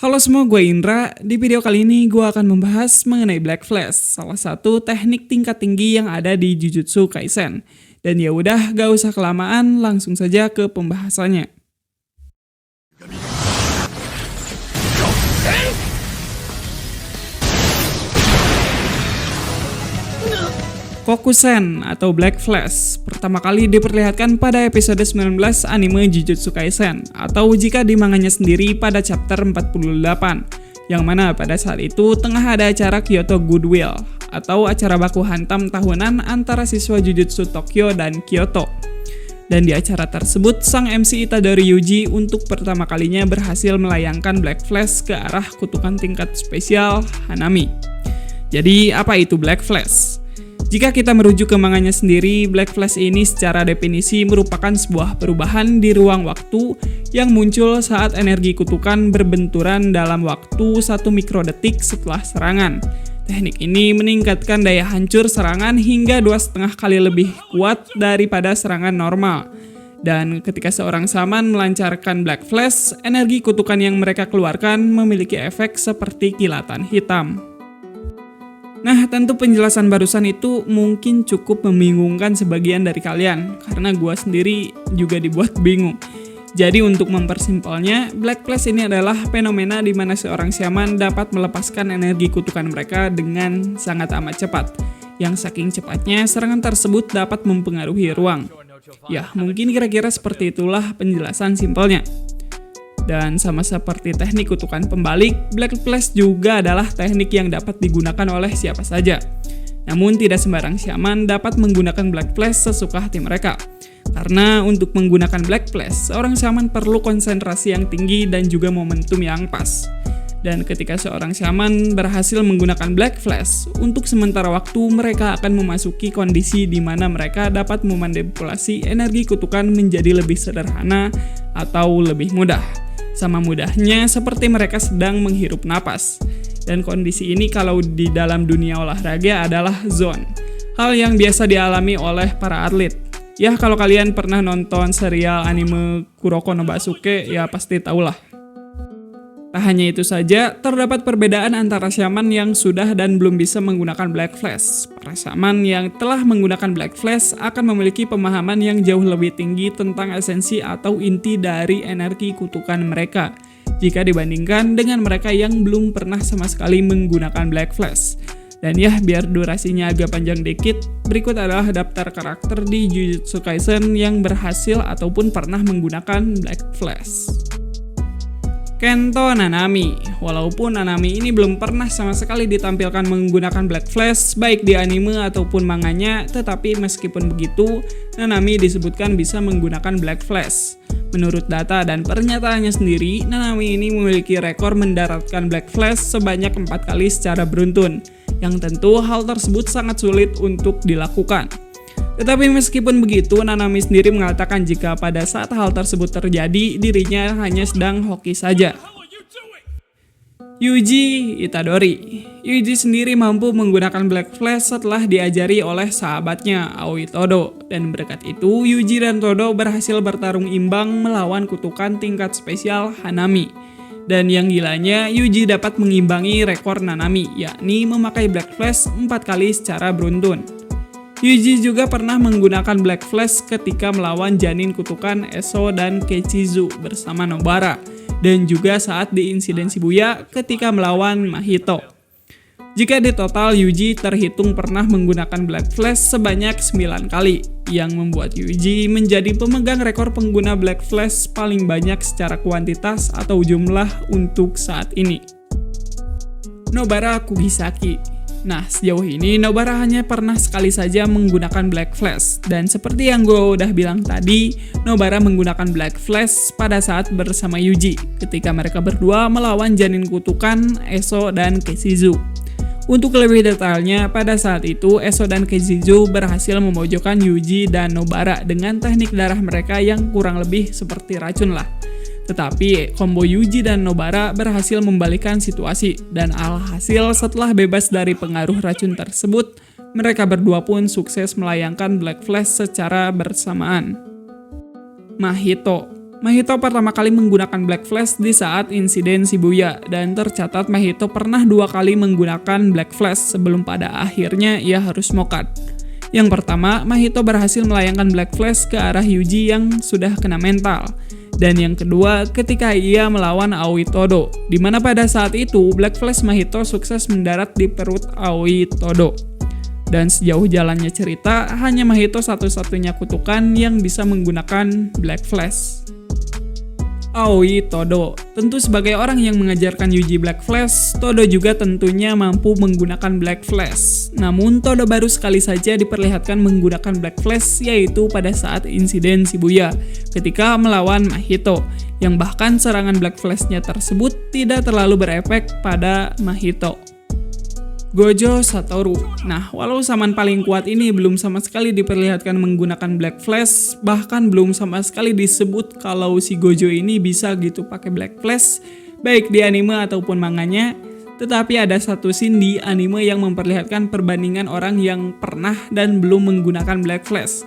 Halo semua, gue Indra. Di video kali ini gue akan membahas mengenai Black Flash, salah satu teknik tingkat tinggi yang ada di Jujutsu Kaisen. Dan ya udah, gak usah kelamaan, langsung saja ke pembahasannya. Kokusen atau Black Flash pertama kali diperlihatkan pada episode 19 anime Jujutsu Kaisen, atau jika di manganya sendiri pada chapter 48, yang mana pada saat itu tengah ada acara Kyoto Goodwill atau acara baku hantam tahunan antara siswa Jujutsu Tokyo dan Kyoto. Dan di acara tersebut, sang MC Itadori Yuji untuk pertama kalinya berhasil melayangkan Black Flash ke arah kutukan tingkat spesial Hanami. Jadi apa itu Black Flash? Jika kita merujuk ke manganya sendiri, Black Flash ini secara definisi merupakan sebuah perubahan di ruang waktu yang muncul saat energi kutukan berbenturan dalam waktu 1 mikrodetik setelah serangan. Teknik ini meningkatkan daya hancur serangan hingga 2,5 kali lebih kuat daripada serangan normal. Dan ketika seorang shaman melancarkan Black Flash, energi kutukan yang mereka keluarkan memiliki efek seperti kilatan hitam. Nah, tentu penjelasan barusan itu mungkin cukup membingungkan sebagian dari kalian, karena gue sendiri juga dibuat bingung. Jadi untuk mempersimpelnya, Black Flash ini adalah fenomena di mana seorang shaman dapat melepaskan energi kutukan mereka dengan sangat amat cepat, yang saking cepatnya serangan tersebut dapat mempengaruhi ruang. Ya, mungkin kira-kira seperti itulah penjelasan simpelnya. Dan sama seperti teknik kutukan pembalik, Black Flash juga adalah teknik yang dapat digunakan oleh siapa saja. Namun tidak sembarang shaman dapat menggunakan Black Flash sesuka hati mereka. Karena untuk menggunakan Black Flash, seorang shaman perlu konsentrasi yang tinggi dan juga momentum yang pas. Dan ketika seorang shaman berhasil menggunakan Black Flash, untuk sementara waktu mereka akan memasuki kondisi di mana mereka dapat memanipulasi energi kutukan menjadi lebih sederhana atau lebih mudah. Sama mudahnya seperti mereka sedang menghirup napas. Dan kondisi ini kalau di dalam dunia olahraga adalah zone. Hal yang biasa dialami oleh para atlet. Ya, kalau kalian pernah nonton serial anime Kuroko no Basuke, ya pasti tahulah. Tak hanya itu saja, terdapat perbedaan antara shaman yang sudah dan belum bisa menggunakan Black Flash. Para shaman yang telah menggunakan Black Flash akan memiliki pemahaman yang jauh lebih tinggi tentang esensi atau inti dari energi kutukan mereka, jika dibandingkan dengan mereka yang belum pernah sama sekali menggunakan Black Flash. Dan ya, biar durasinya agak panjang dikit, berikut adalah daftar karakter di Jujutsu Kaisen yang berhasil ataupun pernah menggunakan Black Flash. Kento Nanami. Walaupun Nanami ini belum pernah sama sekali ditampilkan menggunakan Black Flash baik di anime ataupun manganya, tetapi meskipun begitu, Nanami disebutkan bisa menggunakan Black Flash. Menurut data dan pernyataannya sendiri, Nanami ini memiliki rekor mendaratkan Black Flash sebanyak 4 kali secara beruntun, yang tentu hal tersebut sangat sulit untuk dilakukan. Tetapi meskipun begitu, Nanami sendiri mengatakan jika pada saat hal tersebut terjadi, dirinya hanya sedang hoki saja. Yuji Itadori. Yuji sendiri mampu menggunakan Black Flash setelah diajari oleh sahabatnya, Aoi Todo. Dan berkat itu, Yuji dan Todo berhasil bertarung imbang melawan kutukan tingkat spesial Hanami. Dan yang gilanya, Yuji dapat mengimbangi rekor Nanami, yakni memakai Black Flash 4 kali secara beruntun. Yuji juga pernah menggunakan Black Flash ketika melawan janin kutukan Eso dan Kechizu bersama Nobara, dan juga saat di insiden Shibuya ketika melawan Mahito. Jika di total, Yuji terhitung pernah menggunakan Black Flash sebanyak 9 kali, yang membuat Yuji menjadi pemegang rekor pengguna Black Flash paling banyak secara kuantitas atau jumlah untuk saat ini. Nobara Kugisaki. Nah, sejauh ini Nobara hanya pernah sekali saja menggunakan Black Flash. Dan seperti yang gue udah bilang tadi, Nobara menggunakan Black Flash pada saat bersama Yuji, ketika mereka berdua melawan janin kutukan Eso dan Kechizu. Untuk lebih detailnya, pada saat itu Eso dan Kechizu berhasil memojokkan Yuji dan Nobara dengan teknik darah mereka yang kurang lebih seperti racun lah. Tetapi combo Yuji dan Nobara berhasil membalikkan situasi, dan alhasil setelah bebas dari pengaruh racun tersebut, mereka berdua pun sukses melayangkan Black Flash secara bersamaan. Mahito. Mahito pertama kali menggunakan Black Flash di saat insiden Shibuya, dan tercatat Mahito pernah 2 kali menggunakan Black Flash sebelum pada akhirnya ia harus mokat. Yang pertama, Mahito berhasil melayangkan Black Flash ke arah Yuji yang sudah kena mental. Dan yang kedua, ketika ia melawan Aoi Todo, di mana pada saat itu Black Flash Mahito sukses mendarat di perut Aoi Todo. Dan sejauh jalannya cerita, hanya Mahito satu-satunya kutukan yang bisa menggunakan Black Flash. Aoi Todo. Tentu sebagai orang yang mengajarkan Yuji Black Flash, Todo juga tentunya mampu menggunakan Black Flash. Namun Todo baru sekali saja diperlihatkan menggunakan Black Flash, yaitu pada saat insiden Shibuya ketika melawan Mahito, yang bahkan serangan Black Flash-nya tersebut tidak terlalu berefek pada Mahito. Gojo Satoru. Nah, walau saman paling kuat ini belum sama sekali diperlihatkan menggunakan Black Flash, bahkan belum sama sekali disebut kalau si Gojo ini bisa gitu pakai Black Flash, baik di anime ataupun manganya, tetapi ada satu scene di anime yang memperlihatkan perbandingan orang yang pernah dan belum menggunakan Black Flash.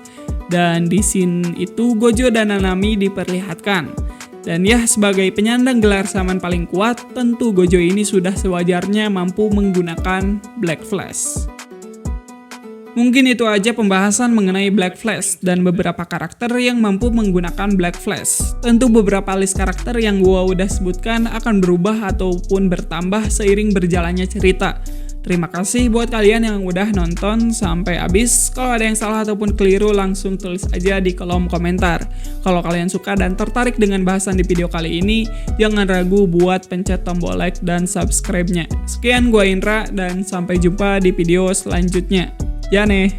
Dan di scene itu Gojo dan Nanami diperlihatkan. Dan ya, sebagai penyandang gelar saman paling kuat, tentu Gojo ini sudah sewajarnya mampu menggunakan Black Flash. Mungkin itu aja pembahasan mengenai Black Flash dan beberapa karakter yang mampu menggunakan Black Flash. Tentu beberapa list karakter yang gua udah sebutkan akan berubah ataupun bertambah seiring berjalannya cerita. Terima kasih buat kalian yang udah nonton sampai habis. Kalau ada yang salah ataupun keliru langsung tulis aja di kolom komentar. Kalau kalian suka dan tertarik dengan bahasan di video kali ini, jangan ragu buat pencet tombol like dan subscribe-nya. Sekian, gua Indra dan sampai jumpa di video selanjutnya. Ya nih.